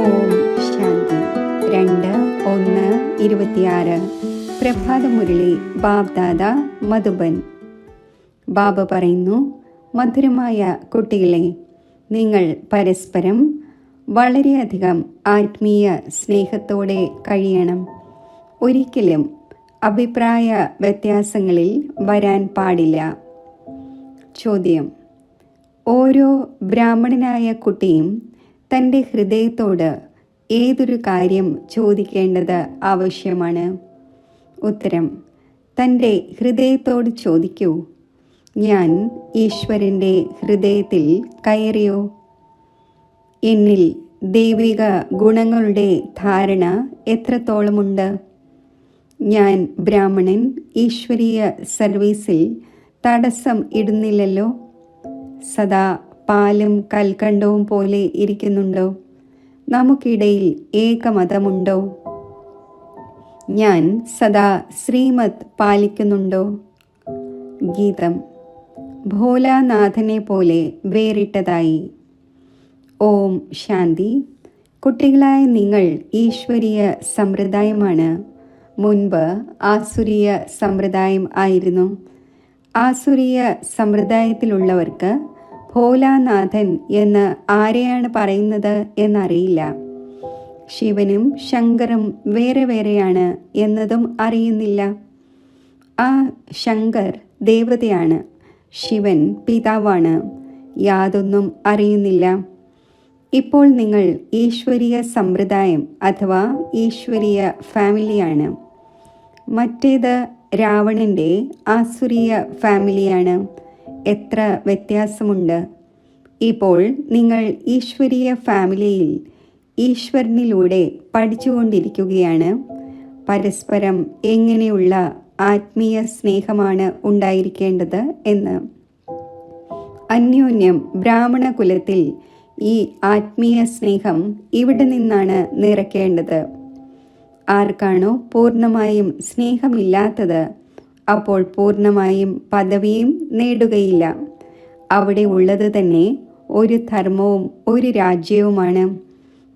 ഓം ശാന്തി. 2/1/26 പ്രഭാതമുരളി ബാബ്ദാദ മധുബൻ. ബാബ പറയുന്നു, മധുരമായ കുട്ടികളെ, നിങ്ങൾ പരസ്പരം വളരെയധികം ആത്മീയ സ്നേഹത്തോടെ കഴിയണം. ഒരിക്കലും അഭിപ്രായ വ്യത്യാസങ്ങളിൽ വരാൻ പാടില്ല. ചോദ്യം: ഓരോ ബ്രാഹ്മണനായ കുട്ടിയും തൻ്റെ ഹൃദയത്തോട് ഏതൊരു കാര്യം ചോദിക്കേണ്ടത് ആവശ്യമാണ്? ഉത്തരം: തൻ്റെ ഹൃദയത്തോട് ചോദിക്കൂ, ഞാൻ ഈശ്വരൻ്റെ ഹൃദയത്തിൽ കയറിയോ? എന്നിൽ ദൈവിക ഗുണങ്ങളുടെ ധാരണ എത്രത്തോളമുണ്ട്? ഞാൻ ബ്രാഹ്മണൻ ഈശ്വരീയ സർവീസിൽ തടസ്സം ഇടുന്നില്ലല്ലോ? സദാ പാലും കൽക്കണ്ടവും പോലെ ഇരിക്കുന്നുണ്ടോ? നമുക്കിടയിൽ ഏകമതമുണ്ടോ? ഞാൻ സദാ ശ്രീമത് പാലിക്കുന്നുണ്ടോ? ഗീതം. ഭോലാനാഥനെ പോലെ വേറിട്ടതായി. ഓം ശാന്തി. കുട്ടികളായ നിങ്ങൾ ഈശ്വരീയ സമ്പ്രദായമാണ്. മുൻപ് ആസുരീയ സമ്പ്രദായം ആയിരുന്നു. ആസുരീയ സമ്പ്രദായത്തിലുള്ളവർക്ക് ഭോലാനാഥൻ എന്ന് ആരെയാണ് പറയുന്നത് എന്നറിയില്ല. ശിവനും ശങ്കറും വേറെ വേറെയാണ് എന്നതും അറിയുന്നില്ല. ആ ശങ്കർ ദേവതയാണ്, ശിവൻ പിതാവാണ്. യാതൊന്നും അറിയുന്നില്ല. ഇപ്പോൾ നിങ്ങൾ ഈശ്വരീയ സമ്പ്രദായം അഥവാ ഈശ്വരീയ ഫാമിലിയാണ്. മറ്റേത് രാവണൻ്റെ ആസുരീയ ഫാമിലിയാണ്. എത്ര വ്യത്യാസമുണ്ട്! ഇപ്പോൾ നിങ്ങൾ ഈശ്വരീയ ഫാമിലിയിൽ ഈശ്വരനിലൂടെ പഠിച്ചുകൊണ്ടിരിക്കുകയാണ്. പരസ്പരം എങ്ങനെയുള്ള ആത്മീയ സ്നേഹമാണ് ഉണ്ടായിരിക്കേണ്ടത് എന്ന്. അന്യോന്യം ബ്രാഹ്മണ കുലത്തിൽ ഈ ആത്മീയ സ്നേഹം ഇവിടെ നിന്നാണ് നിറയ്ക്കേണ്ടത്. ആർക്കാണോ പൂർണ്ണമായും സ്നേഹമില്ലാത്തത്, അപ്പോൾ പൂർണ്ണമായും പദവിയും നേടുകയില്ല. അവിടെ ഉള്ളത് തന്നെ ഒരു ധർമ്മവും ഒരു രാജ്യവുമാണ്.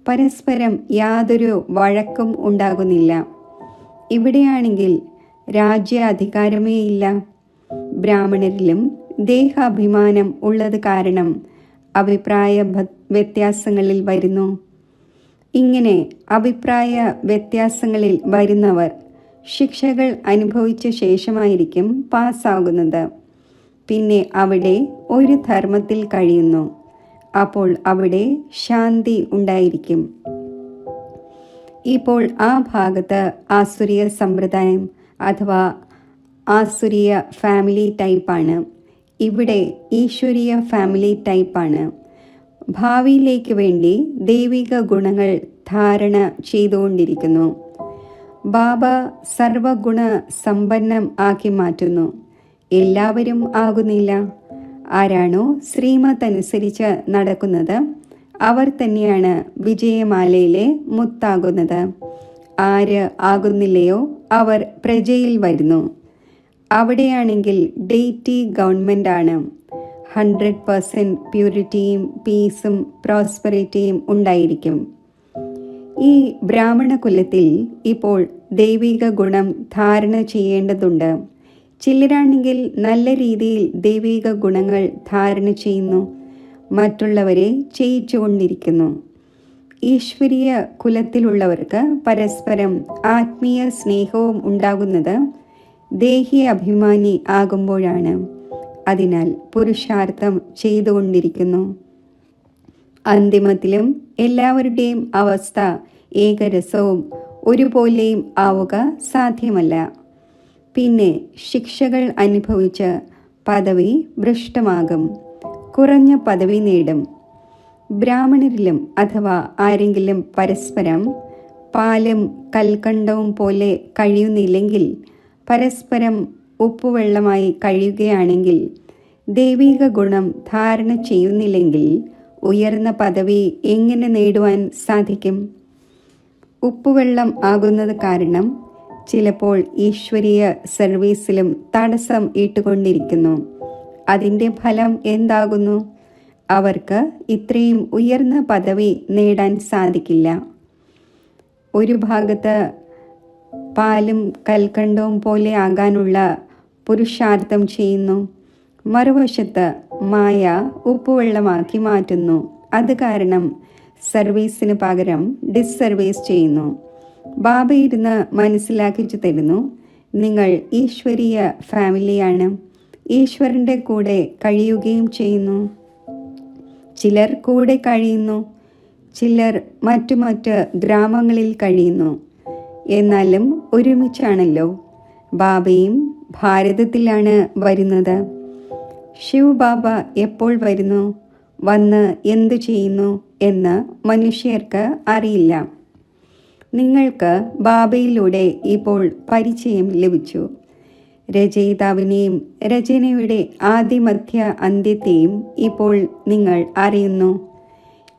പരസ്പരം യാതൊരു വഴക്കും ഉണ്ടാകുന്നില്ല. ഇവിടെയാണെങ്കിൽ രാജ്യാധികാരമേ ഇല്ല. ബ്രാഹ്മണരിലും ദേഹാഭിമാനം ഉള്ളത് കാരണം അഭിപ്രായ വ്യത്യാസങ്ങളിൽ വരുന്നു. ഇങ്ങനെ അഭിപ്രായ വ്യത്യാസങ്ങളിൽ വരുന്നവർ ശിക്ഷകൾ അനുഭവിച്ച ശേഷമായിരിക്കും പാസ്സാകുന്നത്. പിന്നെ അവിടെ ഒരു ധർമ്മത്തിൽ കഴിയുന്നു. അപ്പോൾ അവിടെ ശാന്തി ഉണ്ടായിരിക്കും. ഇപ്പോൾ ആ ഭാഗത്ത് ആസുരീയ സമ്പ്രദായം അഥവാ ആസുരീയ ഫാമിലി ടൈപ്പാണ്. ഇവിടെ ഈശ്വരീയ ഫാമിലി ടൈപ്പാണ്. ഭാവിയിലേക്ക് വേണ്ടി ദൈവിക ഗുണങ്ങൾ ധാരണ ചെയ്തുകൊണ്ടിരിക്കുന്നു. ബാബ സർവഗുണ സമ്പന്നം ആക്കി മാറ്റുന്നു. എല്ലാവരും ആകുന്നില്ല. ആരാണോ ശ്രീമത് അനുസരിച്ച് നടക്കുന്നത് അവർ തന്നെയാണ് വിജയമാലയിലെ മുത്താകുന്നത്. ആര് ആകുന്നില്ലയോ അവർ പ്രജയിൽ വരുന്നു. അവിടെയാണെങ്കിൽ ഡെയ്റ്റി ഗവൺമെൻറ് ആണ്. 100% പ്യൂരിറ്റിയും പീസും പ്രോസ്പെറിറ്റിയും ഉണ്ടായിരിക്കും. ഈ ബ്രാഹ്മണ കുലത്തിൽ ഇപ്പോൾ ദൈവിക ഗുണം ധാരണ ചെയ്യേണ്ടതുണ്ട്. ചിലരാണെങ്കിൽ നല്ല രീതിയിൽ ദൈവിക ഗുണങ്ങൾ ധാരണ ചെയ്യുന്നു, മറ്റുള്ളവരെ ചെയ്യിച്ചുകൊണ്ടിരിക്കുന്നു. ഈശ്വരീയ കുലത്തിലുള്ളവർക്ക് പരസ്പരം ആത്മീയ സ്നേഹവും ഉണ്ടാകുന്നത് ദേഹി അഭിമാനി ആകുമ്പോഴാണ്. അതിനാൽ പുരുഷാർത്ഥം ചെയ്തുകൊണ്ടിരിക്കുന്നു. അന്തിമത്തിലും എല്ലാവരുടെയും അവസ്ഥ ഏകരസവും ഒരുപോലെയും ആവുക സാധ്യമല്ല. പിന്നെ ശിക്ഷകൾ അനുഭവിച്ച് പദവി ഭ്രഷ്ടമാകും, കുറഞ്ഞ പദവി നേടും. ബ്രാഹ്മണരിലും അഥവാ ആരെങ്കിലും പരസ്പരം പാലും കൽക്കണ്ടവും പോലെ കഴിയുന്നില്ലെങ്കിൽ, പരസ്പരം ഉപ്പുവെള്ളമായി കഴിയുകയാണെങ്കിൽ, ദൈവിക ഗുണം ധാരണ ചെയ്യുന്നില്ലെങ്കിൽ ഉയർന്ന പദവി എങ്ങനെ നേടുവാൻ സാധിക്കും? ഉപ്പുവെള്ളം ആകുന്നത് കാരണം ചിലപ്പോൾ ഈശ്വരീയ സർവീസിലും തടസ്സം ഇട്ടുകൊണ്ടിരിക്കുന്നു. അതിൻ്റെ ഫലം എന്താകുന്നു? അവർക്ക് ഇത്രയും ഉയർന്ന പദവി നേടാൻ സാധിക്കില്ല. ഒരു ഭാഗത്ത് പാലും കൽക്കണ്ടവും പോലെ ആകാനുള്ള പുരുഷാർത്ഥം ചെയ്യുന്നു, മറുവശത്ത് മായ ഉപ്പുവെള്ളമാക്കി മാറ്റുന്നു. അത് കാരണം സർവീസിന് പകരം ഡിസ്സർവീസ് ചെയ്യുന്നു. ബാബ ഇരുന്ന് മനസ്സിലാക്കിച്ചു തരുന്നു, നിങ്ങൾ ഈശ്വരീയ ഫാമിലിയാണ്, ഈശ്വരൻ്റെ കൂടെ കഴിയുകയും ചെയ്യുന്നു. ചിലർ കൂടെ കഴിയുന്നു, ചിലർ മറ്റു ഗ്രാമങ്ങളിൽ കഴിയുന്നു. എന്നാലും ഒരുമിച്ചാണല്ലോ. ബാബയും ഭാരതത്തിലാണ് വരുന്നത്. ശിവ് ബാബ എപ്പോൾ വരുന്നു, വന്ന് എന്തു ചെയ്യുന്നു എന്ന് മനുഷ്യർക്ക് അറിയില്ല. നിങ്ങൾക്ക് ബാബയിലൂടെ ഇപ്പോൾ പരിചയം ലഭിച്ചു. രചയിതാവിനെയും രചനയുടെ ആദിമധ്യ അന്ത്യത്തെയും ഇപ്പോൾ നിങ്ങൾ അറിയുന്നു.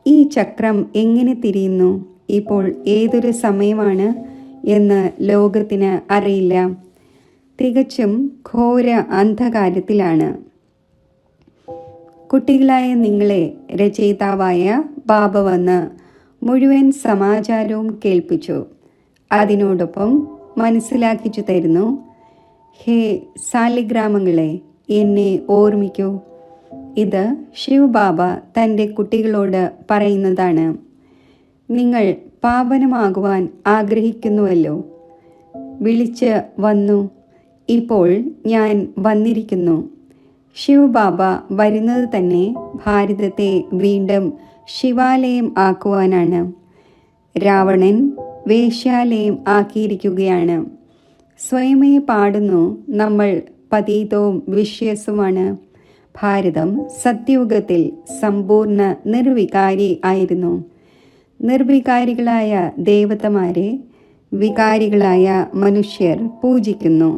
ഈ ചക്രം എങ്ങനെ തിരിയുന്നു, ഇപ്പോൾ ഏതൊരു സമയമാണ് എന്ന് ലോകത്തിന് അറിയില്ല. തികച്ചും ഘോര അന്ധകാരത്തിലാണ്. കുട്ടികളായ നിങ്ങളെ രചയിതാവായ ബാബ വന്ന് മുഴുവൻ സമാചാരവും കേൾപ്പിച്ചു. അതിനോടൊപ്പം മനസ്സിലാക്കിച്ചു തരുന്നു, ഹേ സാലിഗ്രാമങ്ങളെ, എന്നെ ഓർമ്മിക്കൂ. ഇത് ശിവ് ബാബ തൻ്റെ കുട്ടികളോട് പറയുന്നതാണ്. നിങ്ങൾ പാവനമാകുവാൻ ആഗ്രഹിക്കുന്നുവല്ലോ. വിളിച്ച് വന്നു, ഇപ്പോൾ ഞാൻ വന്നിരിക്കുന്നു. ശിവ് ബാബ വരുന്നത് തന്നെ ഭാരതത്തെ വീണ്ടും ശിവാലയം ആക്കുവാനാണ്. രാവണൻ വേശ്യാലയം ആക്കിയിരിക്കുകയാണ്. സ്വയമേ പാടുന്നു, നമ്മൾ പതീതവും വിശ്വസുമാണ്. ഭാരതം സത്യയുഗത്തിൽ സമ്പൂർണ്ണ നിർവികാരി ആയിരുന്നു. നിർവികാരികളായ ദേവതമാരെ വികാരികളായ മനുഷ്യർ പൂജിക്കുന്നു.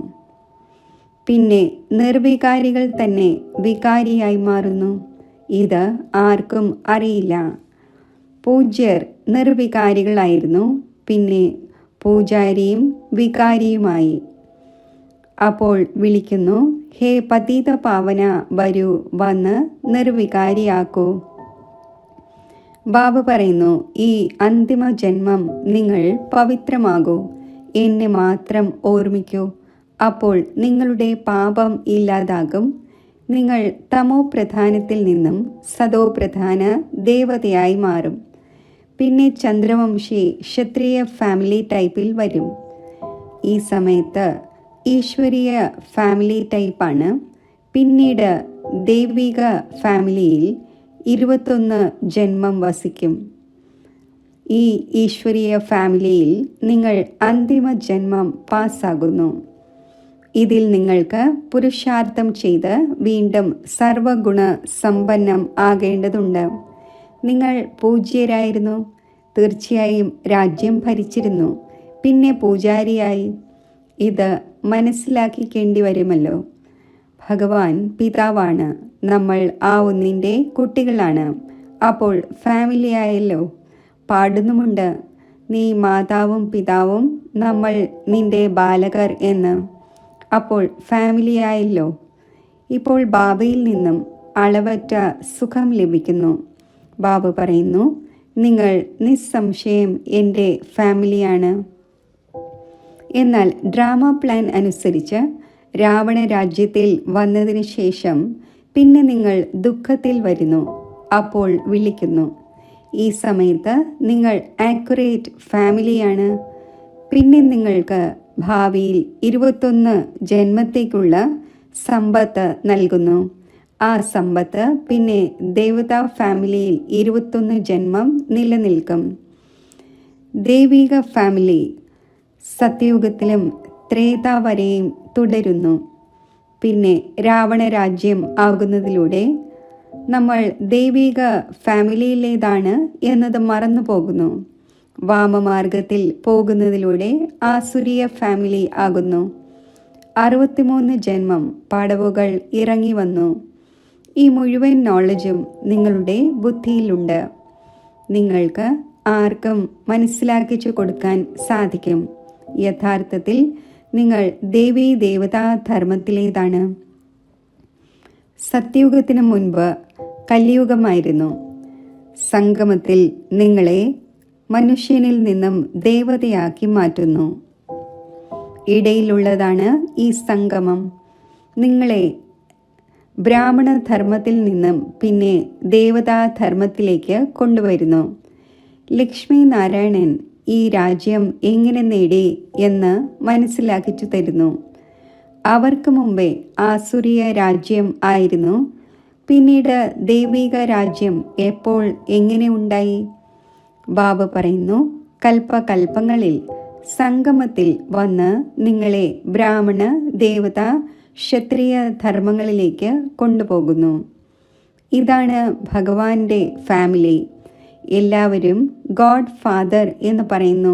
പിന്നെ നിർവികാരികൾ തന്നെ വികാരിയായി മാറുന്നു. ഇത് ആർക്കും അറിയില്ല. പൂജ്യർ നിർവികാരികളായിരുന്നു, പിന്നെ പൂജാരിയും വികാരിയുമായി. അപ്പോൾ വിളിക്കുന്നു, ഹേ പതീത പാവന, വരൂ, വന്ന് നിർവികാരിയാക്കൂ. ബാബ പറയുന്നു, ഈ അന്തിമ ജന്മം നിങ്ങൾ പവിത്രമാകൂ, എന്നെ മാത്രം ഓർമ്മിക്കൂ. അപ്പോൾ നിങ്ങളുടെ പാപം ഇല്ലാതാകും. നിങ്ങൾ തമോ പ്രധാനത്തിൽ നിന്നും സദോ പ്രധാന ദേവതയായി മാറും. പിന്നെ ചന്ദ്രവംശി ക്ഷത്രിയ ഫാമിലി ടൈപ്പിൽ വരും. ഈ സമയത്ത് ഈശ്വരീയ ഫാമിലി ടൈപ്പാണ്. പിന്നീട് ദൈവിക ഫാമിലിയിൽ 21 ജന്മം വസിക്കും. ഈ ഈശ്വരീയ ഫാമിലിയിൽ നിങ്ങൾ അന്തിമ ജന്മം പാസ്സാകുന്നു. ഇതിൽ നിങ്ങൾക്ക് പുരുഷാർത്ഥം ചെയ്ത് വീണ്ടും സർവഗുണ സമ്പന്നം ആകേണ്ടതുണ്ട്. നിങ്ങൾ പൂജ്യരായിരുന്നു, തീർച്ചയായും രാജ്യം ഭരിച്ചിരുന്നു, പിന്നെ പൂജാരിയായി. ഇത് മനസ്സിലാക്കിക്കേണ്ടി വരുമല്ലോ. ഭഗവാൻ പിതാവാണ്, നമ്മൾ ആ ഒന്നിൻ്റെ കുട്ടികളാണ്. അപ്പോൾ ഫാമിലി ആയല്ലോ. പാടുന്നുമുണ്ട്, നീ മാതാവും പിതാവും, നമ്മൾ നിന്റെ ബാലകർ എന്ന്. അപ്പോൾ ഫാമിലി ആയല്ലോ. ഇപ്പോൾ ബാബയിൽ നിന്നും അളവറ്റ സുഖം ലഭിക്കുന്നു. ബാബ പറയുന്നു, നിങ്ങൾ നിസ്സംശയം എൻ്റെ ഫാമിലിയാണ്. എന്നാൽ ഡ്രാമ പ്ലാൻ അനുസരിച്ച് രാവണ രാജ്യത്തിൽ വന്നതിന് ശേഷം പിന്നെ നിങ്ങൾ ദുഃഖത്തിൽ വരുന്നു. അപ്പോൾ വിളിക്കുന്നു, ഈ സമയത്ത് നിങ്ങൾ ആക്യുറേറ്റ് ഫാമിലിയാണ്. പിന്നെ നിങ്ങൾക്ക് ഭാവിയിൽ 21 ജന്മത്തേക്കുള്ള സമ്പത്ത് നൽകുന്നു. ആ സമ്പത്ത് പിന്നെ ദേവതാ ഫാമിലിയിൽ 21 ജന്മം നിലനിൽക്കും. ദൈവിക ഫാമിലി സത്യയുഗത്തിലും ത്രേത വരെയും തുടരുന്നു. പിന്നെ രാവണ രാജ്യം ആകുന്നതിലൂടെ നമ്മൾ ദൈവിക ഫാമിലിയിലേതാണ് എന്നത് മറന്നു പോകുന്നു. വാമമാർഗത്തിൽ പോകുന്നതിലൂടെ ആസുരീയ ഫാമിലി ആകുന്നു. 63 ജന്മം പടവുകൾ ഇറങ്ങി വന്നു. ഈ മുഴുവൻ നോളജും നിങ്ങളുടെ ബുദ്ധിയിലുണ്ട്. നിങ്ങൾക്ക് ആർക്കും മനസ്സിലാക്കിച്ചു കൊടുക്കാൻ സാധിക്കും. യഥാർത്ഥത്തിൽ നിങ്ങൾ ദേവീ ദേവതാ ധർമ്മത്തിലേതാണ്. സത്യയുഗത്തിന് മുൻപ് കലിയുഗമായിരുന്നു. സംഗമത്തിൽ നിങ്ങളെ മനുഷ്യനിൽ നിന്നും ദേവതയാക്കി മാറ്റുന്നു. ഇടയിലുള്ളതാണ് ഈ സംഗമം. നിങ്ങളെ ബ്രാഹ്മണധർമ്മത്തിൽ നിന്നും പിന്നെ ദേവതാധർമ്മത്തിലേക്ക് കൊണ്ടുവരുന്നു. ലക്ഷ്മി നാരായണൻ ഈ രാജ്യം എങ്ങനെ നേടി എന്ന് മനസ്സിലാക്കിച്ചു തരുന്നു. അവർക്ക് മുമ്പേ ആസുരീയ രാജ്യം ആയിരുന്നു. പിന്നീട് ദൈവിക രാജ്യം എപ്പോൾ എങ്ങനെ ഉണ്ടായി? ബാബ പറയുന്നു, കൽപ്പകൽപ്പങ്ങളിൽ സംഗമത്തിൽ വന്ന് നിങ്ങളെ ബ്രാഹ്മണ, ദേവത, ക്ഷത്രിയ ധർമ്മങ്ങളിലേക്ക് കൊണ്ടുപോകുന്നു. ഇതാണ് ഭഗവാന്റെ ഫാമിലി. എല്ലാവരും ഗോഡ് ഫാദർ എന്ന് പറയുന്നു.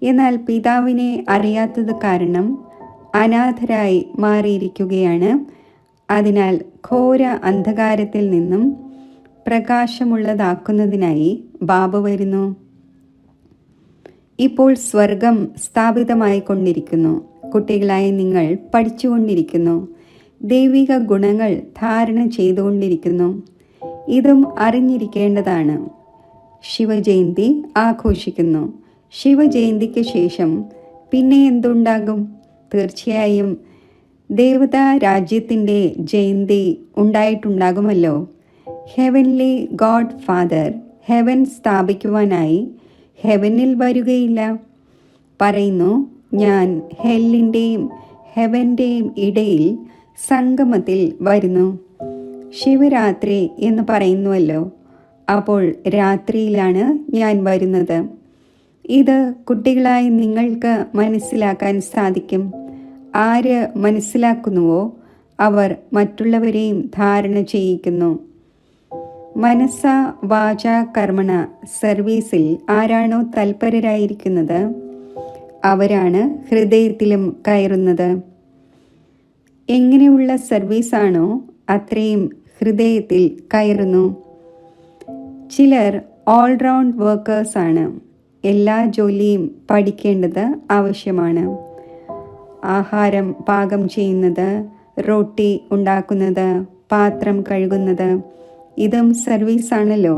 എന്നാൽ പിതാവിനെ അറിയാത്തത് കാരണം അനാഥരായി മാറിയിരിക്കുകയാണ്. അതിനാൽ ഘോര അന്ധകാരത്തിൽ നിന്നും പ്രകാശമുള്ളതാക്കുന്നതിനായി ബാബ വരുന്നു. ഇപ്പോൾ സ്വർഗം സ്ഥാപിതമായി കൊണ്ടിരിക്കുന്നു. കുട്ടികളായ നിങ്ങൾ പഠിച്ചുകൊണ്ടിരിക്കുന്നു. ദൈവിക ഗുണങ്ങൾ ധാരണ ചെയ്തുകൊണ്ടിരിക്കുന്നു. ഇതും അറിഞ്ഞിരിക്കേണ്ടതാണ്. ശിവജയന്തി ആഘോഷിക്കുന്നു. ശിവജയന്തിക്ക് ശേഷം പിന്നെ എന്തുണ്ടാകും? തീർച്ചയായും ദേവതാ രാജ്യത്തിൻ്റെ ജയന്തി ഉണ്ടായിട്ടുണ്ടാകുമല്ലോ. ഹെവൻലി ഗോഡ് ഫാദർ ഹെവൻ സ്ഥാപിക്കുവാനായി ഹെവനിൽ വരികയില്ല. പറയുന്നു, ഞാൻ ഹെല്ലിൻ്റെയും ഹെവൻ്റെയും ഇടയിൽ സംഗമത്തിൽ വരുന്നു. ശിവരാത്രി എന്ന് പറയുന്നുവല്ലോ. അപ്പോൾ രാത്രിയിലാണ് ഞാൻ വരുന്നത്. ഇത് കുട്ടികളായി നിങ്ങൾക്ക് മനസ്സിലാക്കാൻ സാധിക്കും. ആര് മനസ്സിലാക്കുന്നുവോ അവർ മറ്റുള്ളവരെയും ധാരണ ചെയ്യിക്കുന്നു. മനസ്സ വാച കർമ്മണ സർവീസിൽ ആരാണോ തൽപരരായിരിക്കുന്നത് അവരാണ് ഹൃദയത്തിലും കയറുന്നത്. എങ്ങനെയുള്ള സർവീസാണോ അത്രയും ഹൃദയത്തിൽ കയറുന്നു. ചിലർ ഓൾറൗണ്ട് വർക്കേഴ്സാണ്. എല്ലാ ജോലിയും പഠിക്കേണ്ടത് ആവശ്യമാണ്. ആഹാരം പാകം ചെയ്യുന്നത്, റൊട്ടി ഉണ്ടാക്കുന്നത്, പാത്രം കഴുകുന്നത്, ഇതും സർവീസാണല്ലോ.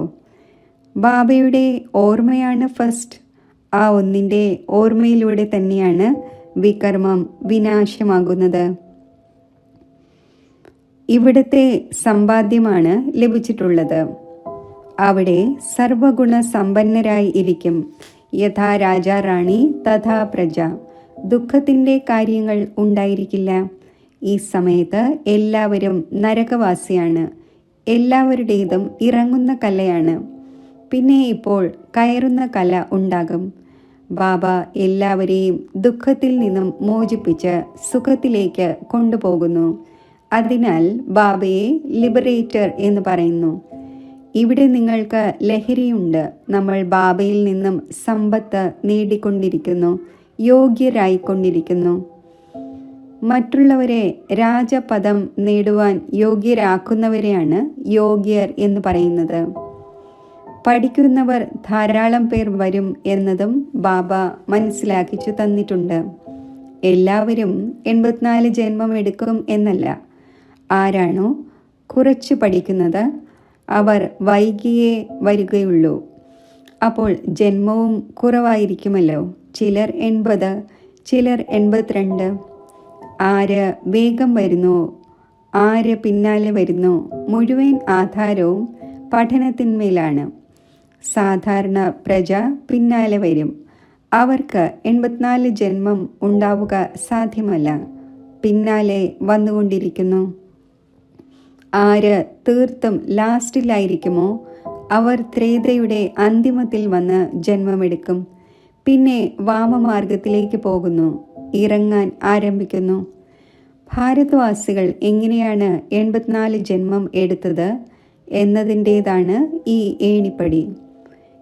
ബാബയുടെ ഓർമ്മയാണ് ഫസ്റ്റ്. ആ ഒന്നിൻ്റെ ഓർമ്മയിലൂടെ തന്നെയാണ് വികർമ്മം വിനാശമാകുന്നത്. ഇവിടുത്തെ സമ്പാദ്യമാണ് ലഭിച്ചിട്ടുള്ളത്. അവിടെ സർവഗുണ സമ്പന്നരായി ഇരിക്കും. യഥാ രാജാ റാണി തഥാ പ്രജ. ദുഃഖത്തിൻ്റെ കാര്യങ്ങൾ ഉണ്ടായിരിക്കില്ല. ഈ സമയത്ത് എല്ലാവരും നരകവാസിയാണ്. എല്ലാവരുടേതും ഇറങ്ങുന്ന കലയാണ്. പിന്നെ ഇപ്പോൾ കയറുന്ന കല ഉണ്ടാകും. ബാബ എല്ലാവരെയും ദുഃഖത്തിൽ നിന്നും മോചിപ്പിച്ച് സുഖത്തിലേക്ക് കൊണ്ടുപോകുന്നു. അതിനാൽ ബാബയെ ലിബറേറ്റർ എന്ന് പറയുന്നു. ഇവിടെ നിങ്ങൾക്ക് ലഹരിയുണ്ട്. നമ്മൾ ബാബയിൽ നിന്നും സമ്പത്ത് നേടിക്കൊണ്ടിരിക്കുന്നു, യോഗ്യരായിക്കൊണ്ടിരിക്കുന്നു. മറ്റുള്ളവരെ രാജപദം നേടുവാൻ യോഗ്യരാക്കുന്നവരെയാണ് യോഗ്യർ എന്ന് പറയുന്നത്. പഠിക്കുന്നവർ ധാരാളം പേർ വരും എന്നതും ബാബ മനസ്സിലാക്കിച്ചു തന്നിട്ടുണ്ട്. എല്ലാവരും 84 ജന്മം എടുക്കും എന്നല്ല. ആരാണോ കുറച്ച് പഠിക്കുന്നത് അവർ വൈകിയേ വരികയുള്ളൂ. അപ്പോൾ ജന്മവും കുറവായിരിക്കുമല്ലോ. ചിലർ 80, ചിലർ 82. ആര് വേഗം വരുന്നു, ആര് പിന്നാലെ വരുന്നു, മുഴുവൻ ആധാരവും പഠനത്തിന്മേലാണ്. സാധാരണ പ്രജ പിന്നാലെ വരും. അവർക്ക് 84 ജന്മം ഉണ്ടാവുക സാധ്യമല്ല. പിന്നാലെ വന്നുകൊണ്ടിരിക്കുന്നു. ആര് തീർത്തും ലാസ്റ്റിലായിരിക്കുമോ അവർ ത്രേതയുടെ അന്തിമത്തിൽ വന്ന് ജന്മമെടുക്കും. പിന്നെ വാമമാർഗത്തിലേക്ക് പോകുന്നു, ഇറങ്ങാൻ ആരംഭിക്കുന്നു. ഭാരതവാസികൾ എങ്ങനെയാണ് 84 ജന്മം എടുത്തത് എന്നതിൻ്റേതാണ് ഈ ഏണിപ്പടി.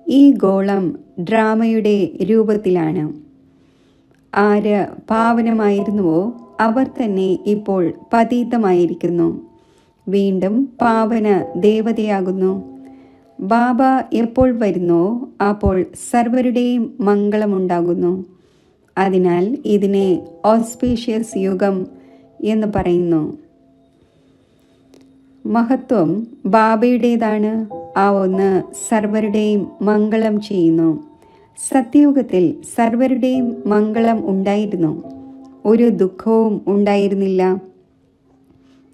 ഈ ഗോളം ഡ്രാമയുടെ രൂപത്തിലാണ്. ആര് പാവനമായിരുന്നുവോ അവർ തന്നെ ഇപ്പോൾ പതീതമായിരിക്കുന്നു. വീണ്ടും പാവന ദേവതയാകുന്നു. ബാബ എപ്പോൾ വരുന്നോ അപ്പോൾ സർവരുടെയും മംഗളമുണ്ടാകുന്നു. അതിനാൽ ഇതിനെ ഓസ്പീഷ്യസ് യുഗം എന്ന് പറയുന്നു. മഹത്വം ബാബയുടേതാണ്. ആ ഒന്ന് സർവരുടെയും മംഗളം ചെയ്യുന്നു. സത്യയുഗത്തിൽ സർവരുടെയും മംഗളം ഉണ്ടായിരുന്നു. ഒരു ദുഃഖവും ഉണ്ടായിരുന്നില്ല.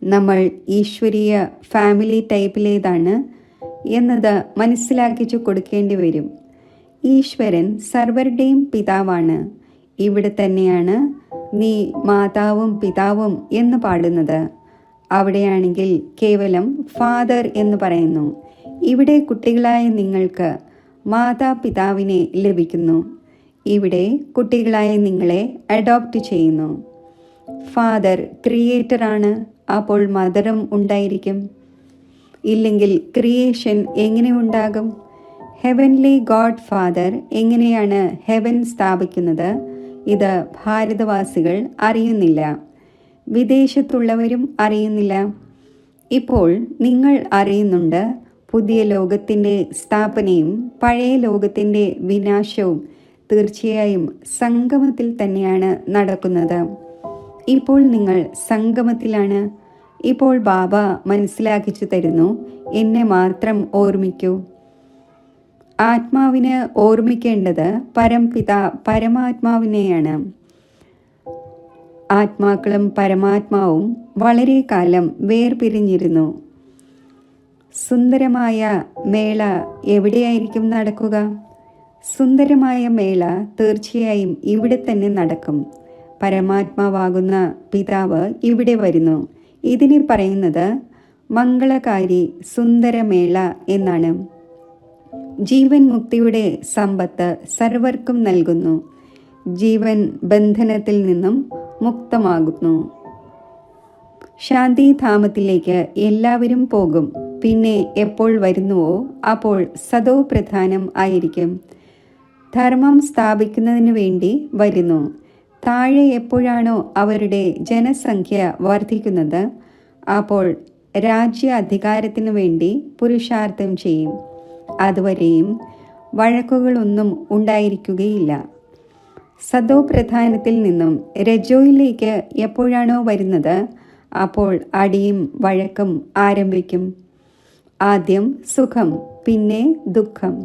നമ്മൾ ഈശ്വരീയ ഫാമിലി ടൈപ്പിലേതാണ് എന്നത് മനസ്സിലാക്കിച്ചു കൊടുക്കേണ്ടി വരും. ഈശ്വരൻ സർവരുടെയും പിതാവാണ്. ഇവിടെ തന്നെയാണ് നീ മാതാവും പിതാവും എന്ന് പാടുന്നത്. അവിടെയാണെങ്കിൽ കേവലം ഫാദർ എന്ന് പറയുന്നു. ഇവിടെ കുട്ടികളായ നിങ്ങൾക്ക് മാതാപിതാവിനെ ലഭിക്കുന്നു. ഇവിടെ കുട്ടികളായ നിങ്ങളെ അഡോപ്റ്റ് ചെയ്യുന്നു. ഫാദർ ക്രിയേറ്ററാണ്. അപ്പോൾ മദറും ഉണ്ടായിരിക്കും. ഇല്ലെങ്കിൽ ക്രിയേഷൻ എങ്ങനെ ഉണ്ടാകും? ഹെവൻലി ഗോഡ് ഫാദർ എങ്ങനെയാണ് ഹെവൻ സ്ഥാപിക്കുന്നത്? ഇത് ഭാരതവാസികൾ അറിയുന്നില്ല. വിദേശത്തുള്ളവരും അറിയുന്നില്ല. ഇപ്പോൾ നിങ്ങൾ അറിയുന്നുണ്ട്. പുതിയ ലോകത്തിൻ്റെ സ്ഥാപനയും പഴയ ലോകത്തിൻ്റെ വിനാശവും തീർച്ചയായും സംഗമത്തിൽ തന്നെയാണ് നടക്കുന്നത്. ഇപ്പോൾ നിങ്ങൾ സംഗമത്തിലാണ്. ഇപ്പോൾ ബാബ മനസ്സിലാക്കിച്ചു തരുന്നു, എന്നെ മാത്രം ഓർമ്മിക്കൂ. ആത്മാവിന് ഓർമ്മിക്കേണ്ടത് പരമാത്മാവിനെയാണ്. ആത്മാക്കളും പരമാത്മാവും വളരെ കാലം വേർപിരിഞ്ഞിരുന്നു. സുന്ദരമായ മേള എവിടെയായിരിക്കും നടക്കുക? സുന്ദരമായ മേള തീർച്ചയായും ഇവിടെ തന്നെ നടക്കും. പരമാത്മാവാകുന്ന പിതാവ് ഇവിടെ വരുന്നു. ഇതിനെ പറയുന്നത് മംഗളകാരി സുന്ദരമേള എന്നാണ്. ജീവൻ മുക്തിയുടെ സമ്പത്ത് സർവർക്കും നൽകുന്നു. ജീവൻ ബന്ധനത്തിൽ നിന്നും മുക്തമാകുന്നു. ശാന്തിധാമത്തിലേക്ക് എല്ലാവരും പോകും. പിന്നെ എപ്പോൾ വരുന്നുവോ അപ്പോൾ സദോ പ്രധാനം ആയിരിക്കും. ധർമ്മം സ്ഥാപിക്കുന്നതിന് വേണ്ടി വരുന്നു. താഴെ എപ്പോഴാണോ അവരുടെ ജനസംഖ്യ വർദ്ധിക്കുന്നത് അപ്പോൾ രാജ്യ അധികാരത്തിനു വേണ്ടി പുരുഷാർത്ഥം ചെയ്യും. അതുവരെയും വഴക്കുകളൊന്നും ഉണ്ടായിരിക്കുകയില്ല. സദോ പ്രധാനത്തിൽ നിന്നും രജോയിലേക്ക് എപ്പോഴാണോ വരുന്നത് അപ്പോൾ അടിയും വഴക്കും ആരംഭിക്കും. ആദ്യം സുഖം, പിന്നെ ദുഃഖം.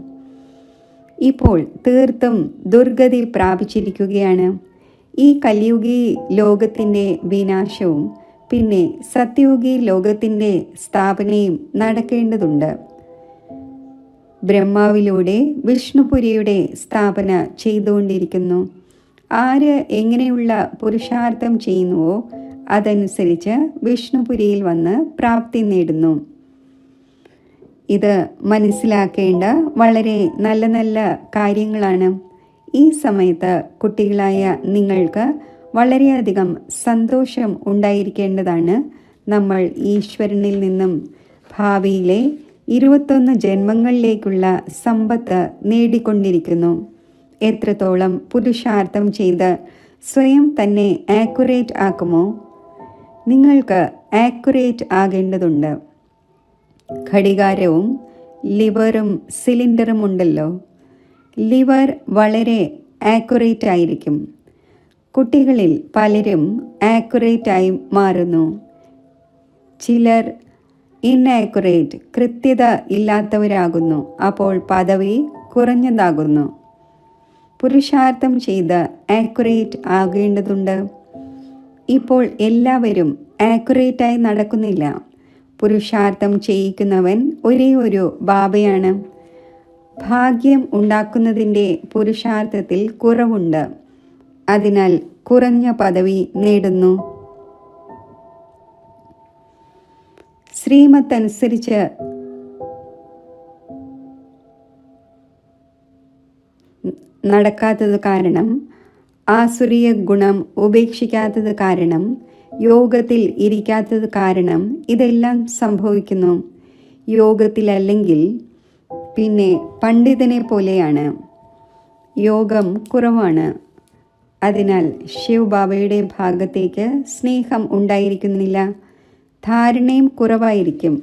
ഇപ്പോൾ തീർത്തും ദുർഗതി പ്രാപിച്ചിരിക്കുകയാണ്. ഈ കലിയുഗി ലോകത്തിൻ്റെ വിനാശവും പിന്നെ സത്യയുഗി ലോകത്തിൻ്റെ സ്ഥാപനയും നടക്കേണ്ടതുണ്ട്. ബ്രഹ്മാവിലൂടെ വിഷ്ണുപുരിയുടെ സ്ഥാപന ചെയ്തുകൊണ്ടിരിക്കുന്നു. ആര് എങ്ങനെയുള്ള പുരുഷാർത്ഥം ചെയ്യുന്നുവോ അതനുസരിച്ച് വിഷ്ണുപുരിയിൽ വന്ന് പ്രാപ്തി നേടുന്നു. ഇത് മനസ്സിലാക്കേണ്ട വളരെ നല്ല നല്ല കാര്യങ്ങളാണ്. ഈ സമയത്ത് കുട്ടികളായ നിങ്ങൾക്ക് വളരെയധികം സന്തോഷം ഉണ്ടായിരിക്കേണ്ടതാണ്. നമ്മൾ ഈശ്വരനിൽ നിന്നും ഭാവിയിലെ 21 ജന്മങ്ങളിലേക്കുള്ള സമ്പത്ത് നേടിക്കൊണ്ടിരിക്കുന്നു. എത്രത്തോളം പുരുഷാർത്ഥം ചെയ്ത് സ്വയം തന്നെ ആക്യുറേറ്റ് ആക്കുമോ? നിങ്ങൾക്ക് ആക്യുറേറ്റ് ആകേണ്ടതുണ്ട്. ഘടികാരവും ലിവറും സിലിണ്ടറും ഉണ്ടല്ലോ. ലിവർ വളരെ ആക്യുറേറ്റ് ആയിരിക്കും. കുട്ടികളിൽ പലരും ആക്യുറേറ്റായി മാറുന്നു. ചിലർ ഇൻആക്യുറേറ്റ്, കൃത്യത ഇല്ലാത്തവരാകുന്നു. അപ്പോൾ പദവി കുറഞ്ഞതാകുന്നു. പുരുഷാർത്ഥം ചെയ്ത് ആക്യുറേറ്റ് ആകേണ്ടതുണ്ട്. ഇപ്പോൾ എല്ലാവരും ആക്യുറേറ്റായി നടക്കുന്നില്ല. പുരുഷാർത്ഥം ചെയ്യിക്കുന്നവൻ ഒരേ ഒരു ബാബയാണ്. ഭാഗ്യം ഉണ്ടാക്കുന്നതിൻ്റെ പുരുഷാർത്ഥത്തിൽ കുറവുണ്ട്. അതിനാൽ കുറഞ്ഞ പദവി നേടുന്നു. ശ്രീമത്തനുസരിച്ച് നടക്കാത്തത് കാരണം, ആസുരീയ ഗുണം ഉപേക്ഷിക്കാത്തത് കാരണം, യോഗത്തിൽ ഇരിക്കാത്തത് കാരണം ഇതെല്ലാം സംഭവിക്കുന്നു. യോഗത്തിലല്ലെങ്കിൽ പിന്നെ പണ്ഡിതനെ പോലെയാണ്. യോഗം കുറവാണ്. അതിനാൽ ശിവബാബയുടെ ഭാഗത്തേക്ക് സ്നേഹം ഉണ്ടായിരിക്കുന്നില്ല. ധാരണയും കുറവായിരിക്കും.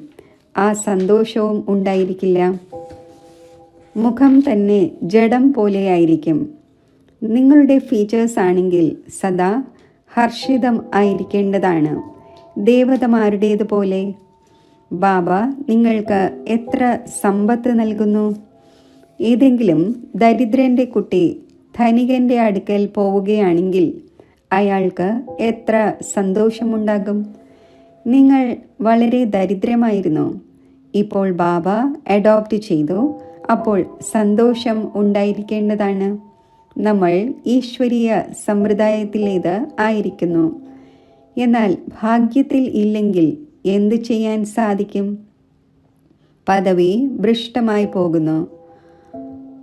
ആ സന്തോഷവും ഉണ്ടായിരിക്കില്ല. മുഖം തന്നെ ജഡം പോലെയായിരിക്കും. നിങ്ങളുടെ ഫീച്ചേഴ്സ് ആണെങ്കിൽ സദാ ഹർഷിതം ആയിരിക്കേണ്ടതാണ്. ദേവതമാരുടേതുപോലെ ബാബ നിങ്ങൾക്ക് എത്ര സമ്പത്ത് നൽകുന്നു? ഏതെങ്കിലും ദരിദ്രൻ്റെ കുട്ടി ധനികൻ്റെ അടുക്കൽ പോവുകയാണെങ്കിൽ അയാൾക്ക് എത്ര സന്തോഷമുണ്ടാകും? നിങ്ങൾ വളരെ ദരിദ്രമായിരുന്നു, ഇപ്പോൾ ബാബ അഡോപ്റ്റ് ചെയ്തു, അപ്പോൾ സന്തോഷം ഉണ്ടായിരിക്കേണ്ടതാണ്. നമ്മൾ ഈശ്വരീയ സമ്പ്രദായത്തിലേത് ആയിരിക്കുന്നു. എന്നാൽ ഭാഗ്യത്തിൽ ഇല്ലെങ്കിൽ എന്ത് ചെയ്യാൻ സാധിക്കും? പദവി ഭ്രഷ്ടമായി പോകുന്നു,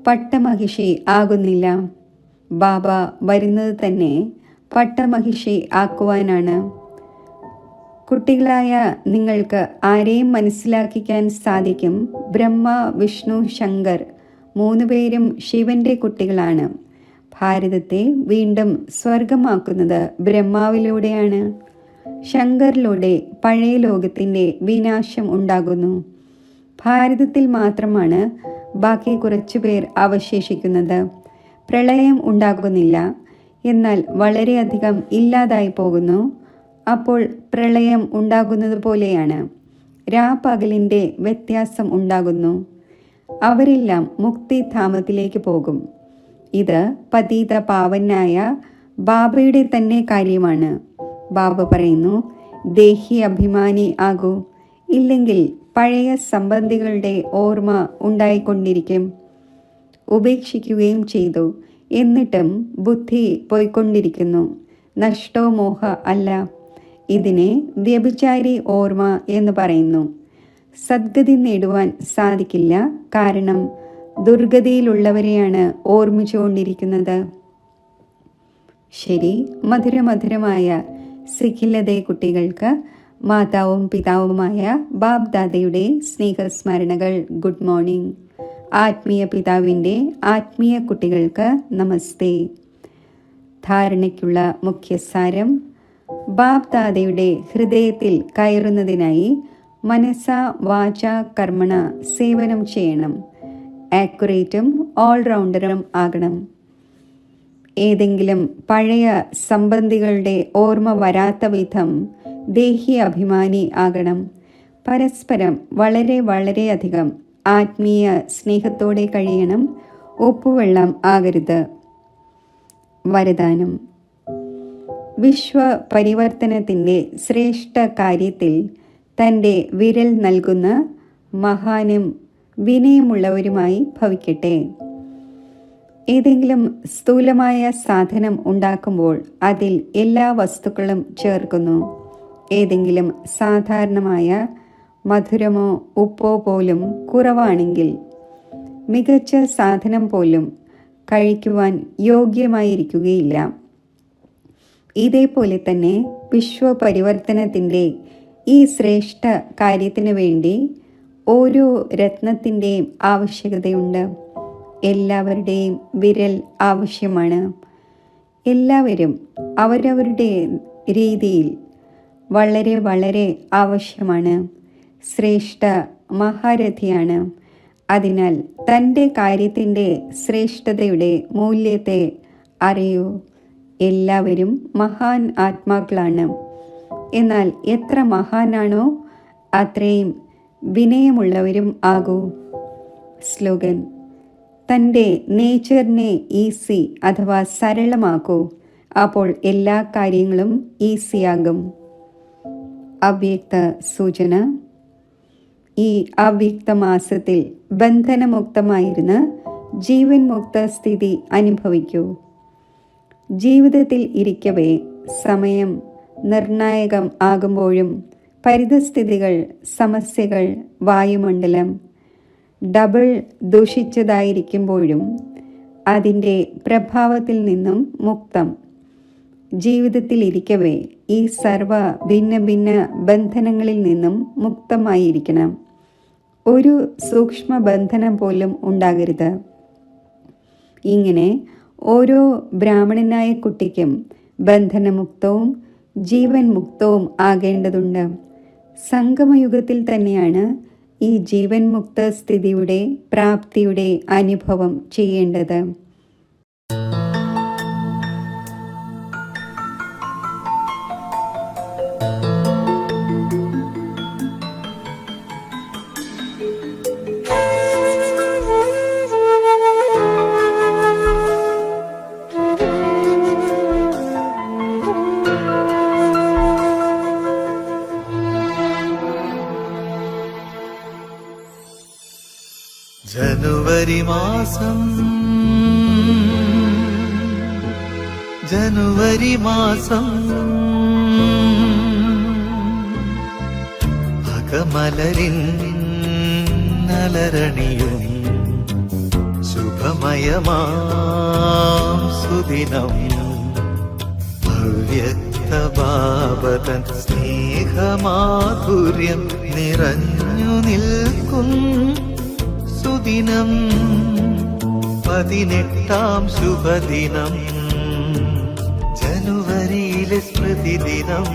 പട്ടമഹിഷി ആകുന്നില്ല. ബാബ വരുന്നത് തന്നെ പട്ടമഹിഷി ആക്കുവാനാണ്. കുട്ടികളായ നിങ്ങൾക്ക് ആരെയും മനസ്സിലാക്കിക്കാൻ സാധിക്കും. ബ്രഹ്മ, വിഷ്ണു, ശങ്കർ 3 പേരും ശിവന്റെ കുട്ടികളാണ്. ഭാരതത്തെ വീണ്ടും സ്വർഗമാക്കുന്നത് ബ്രഹ്മാവിലൂടെയാണ്. ശങ്കറിലൂടെ പഴയ ലോകത്തിൻ്റെ വിനാശം ഉണ്ടാകുന്നു. ഭാരതത്തിൽ മാത്രമാണ് ബാക്കി കുറച്ചു പേർ അവശേഷിക്കുന്നത്. പ്രളയം ഉണ്ടാകുന്നില്ല, എന്നാൽ വളരെയധികം ഇല്ലാതായി പോകുന്നു. അപ്പോൾ പ്രളയം ഉണ്ടാകുന്നത് പോലെയാണ്. രാപ്പകലിൻ്റെ വ്യത്യാസം ഉണ്ടാകുന്നു. അവരെല്ലാം മുക്തിധാമത്തിലേക്ക് പോകും. ഇത് പതീത പാവനായ ബാബയുടെ തന്നെ കാര്യമാണ്. ബാബ പറയുന്നു, ദേഹി അഭിമാനി ആകൂ, ഇല്ലെങ്കിൽ പഴയ സംബന്ധികളുടെ ഓർമ്മ ഉണ്ടായിക്കൊണ്ടിരിക്കും. ഉപേക്ഷിക്കുകയും ചെയ്തു, എന്നിട്ടും ബുദ്ധി പോയിക്കൊണ്ടിരിക്കുന്നു. നഷ്ടോ മോഹ അല്ല. ഇതിനെ വ്യഭിചാരി ഓർമ്മ എന്ന് പറയുന്നു. സദ്ഗതി നേടുവാൻ സാധിക്കില്ല, കാരണം ദുർഗതിയിലുള്ളവരെയാണ് ഓർമ്മിച്ചുകൊണ്ടിരിക്കുന്നത്. ശരി, മധുരമധുരമായ സിഖിലതേ കുട്ടികൾക്ക് മാതാവും പിതാവുമായ ബാബ് ദാദയുടെ സ്നേഹസ്മരണകൾ. Good morning. ആത്മീയ പിതാവിൻ്റെ ആത്മീയ കുട്ടികൾക്ക് നമസ്തേ. ധാരണയ്ക്കുള്ള മുഖ്യസാരം: ബാബ് ദാദയുടെ ഹൃദയത്തിൽ കയറുന്നതിനായി മനസ്സ വാച കർമ്മണ സേവനം ചെയ്യണം. ആക്യുറേറ്റും ഓൾറൗണ്ടറും ആകണം. ഏതെങ്കിലും പഴയ സംബന്ധികളുടെ ഓർമ്മ വരാത്ത വിധം ദേഹി അഭിമാനി ആകണം. പരസ്പരം വളരെ വളരെയധികം ആത്മീയ സ്നേഹത്തോടെ കഴിയണം. ഉപ്പുവെള്ളം ആകരുത്. വരദാനം: വിശ്വ പരിവർത്തനത്തിൻ്റെ ശ്രേഷ്ഠ കാര്യത്തിൽ തൻ്റെ വിരൽ നൽകുന്ന മഹാനും വിനയമുള്ളവരുമായി ഭവിക്കട്ടെ. ഏതെങ്കിലും സ്ഥൂലമായ സാധനം ഉണ്ടാക്കുമ്പോൾ അതിൽ എല്ലാ വസ്തുക്കളും ചേർക്കുന്നു. ഏതെങ്കിലും സാധാരണമായ മധുരമോ ഉപ്പോ പോലും കുറവാണെങ്കിൽ മികച്ച സാധനം പോലും കഴിക്കുവാൻ യോഗ്യമായിരിക്കുകയില്ല. ഇതേപോലെ തന്നെ വിശ്വപരിവർത്തനത്തിൻ്റെ ഈ ശ്രേഷ്ഠ കാര്യത്തിനു വേണ്ടി ഓരോ രത്നത്തിൻ്റെയും ആവശ്യകതയുണ്ട്. എല്ലാവരുടെയും വിരൽ ആവശ്യമാണ്. എല്ലാവരും അവരവരുടെ രീതിയിൽ വളരെ വളരെ ആവശ്യമാണ്. ശ്രേഷ്ഠ മഹാരഥിയാണ്. അതിനാൽ തൻ്റെ കാര്യത്തിൻ്റെ ശ്രേഷ്ഠതയുടെ മൂല്യത്തെ അറിയൂ. എല്ലാവരും മഹാൻ ആത്മാക്കളാണ്. എന്നാൽ എത്ര മഹാനാണോ അത്രയും വിനയമുള്ളവരും ആകൂ. സ്ലോഗൻ: തൻ്റെ നേച്ചറിനെ ഈസി അഥവാ സരളമാക്കൂ, അപ്പോൾ എല്ലാ കാര്യങ്ങളും ഈസിയാകും. അവ്യക്ത സൂചന: ഈ അവ്യക്ത മാസത്തിൽ ബന്ധനമുക്തമായിരുന്ന് ജീവൻ മുക്ത സ്ഥിതി അനുഭവിക്കൂ. ജീവിതത്തിൽ ഇരിക്കവേ സമയം നിർണായകം ആകുമ്പോഴും പരിതസ്ഥിതികൾ, സമസ്യകൾ, വായുമണ്ഡലം ഡബിൾ ദൂഷിച്ചതായിരിക്കുമ്പോഴും അതിൻ്റെ പ്രഭാവത്തിൽ നിന്നും മുക്തം. ജീവിതത്തിൽ ഇരിക്കവേ ഈ സർവ ഭിന്ന ഭിന്ന ബന്ധനങ്ങളിൽ നിന്നും മുക്തമായിരിക്കണം. ഒരു സൂക്ഷ്മ ബന്ധനം പോലും ഉണ്ടാകരുത്. ഇങ്ങനെ ഓരോ ബ്രാഹ്മണനായ കുട്ടിക്കും ബന്ധനമുക്തവും ജീവൻ മുക്തവും ആകേണ്ടതുണ്ട്. സംഗമയുഗത്തിൽ തന്നെയാണ് ഈ ജീവൻ മുക്ത സ്ഥിതിയുടെ പ്രാപ്തിയുടെ അനുഭവം ചെയ്യേണ്ടത്. ജനുവരി മാസം, ജനുവരി മാസം, അകമലരിൻ നലരണിയും ശുഭമയമാം സുദിനം. അവ്യക്തഭാവതൻ സ്നേഹമാധുര്യം നിറഞ്ഞു നിൽക്കും സുദിനം. 18-ാം ശുഭദിനം, ജനുവരിയിലെ സ്മൃതിദിനം.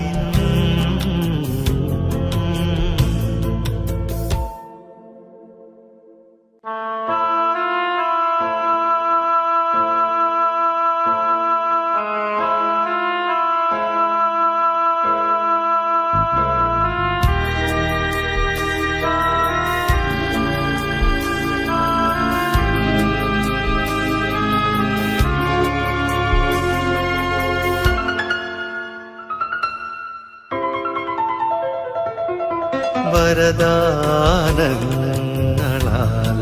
വരദാനങ്ങളാൽ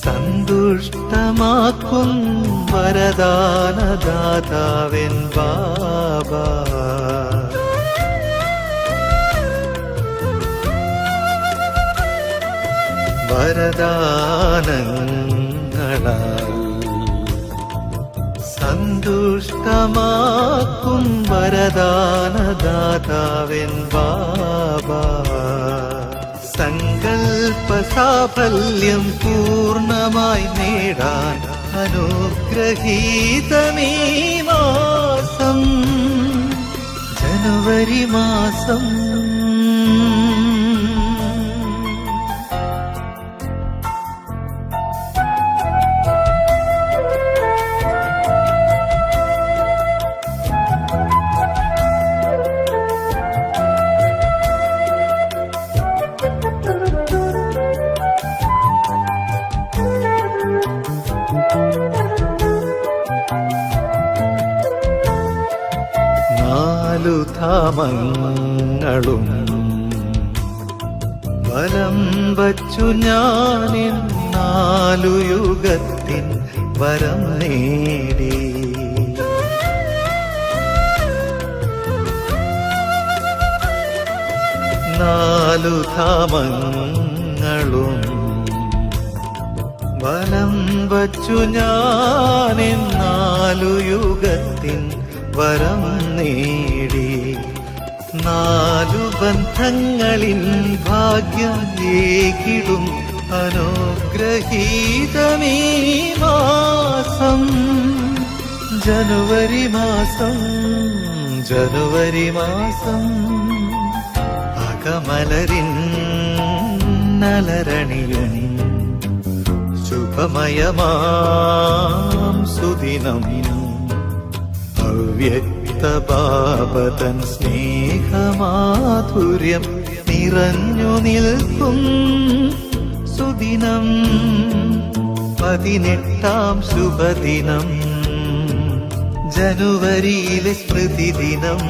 സന്തുഷ്ടമാക്കും വരദാനദാതാവൻ ബാബ. വരദാനങ്ങളാൽ സന്തുഷ്ടമാക്കും വരദാനദാതാവൻ ബാബ. സങ്കൽപ്പ സാഫല്യം പൂർണ്ണമായി നേടാൻ അനുഗ്രഹീതമീ മാസം, ജനുവരി മാസം. നാലു ധാമങ്ങളും വലം വച്ചു ഞാനിൻ നാലു യുഗത്തിൻ വരം നേടി. നാലു ധാമങ്ങളും വലം വച്ചു ഞാനിൻ നാലു യുഗത്തിൻ വരം നേടി. നാലു ബന്ധങ്ങളിൻ ഭാഗ്യം ഏകിടും അനുഗ്രഹീതമീ മാസം, ജനുവരി മാസം, ജനുവരി മാസം. അകമലരിൻ നലരണിയും ശുഭമയമാം സുദിനം. അവ്യക്തഭാവതൻ സ്നേഹമാധുര്യം നിറഞ്ഞു നിൽക്കും സുദിനം. 18-ാം ശുഭദിനം, ജനുവരിയിലെ സ്മൃതിദിനം.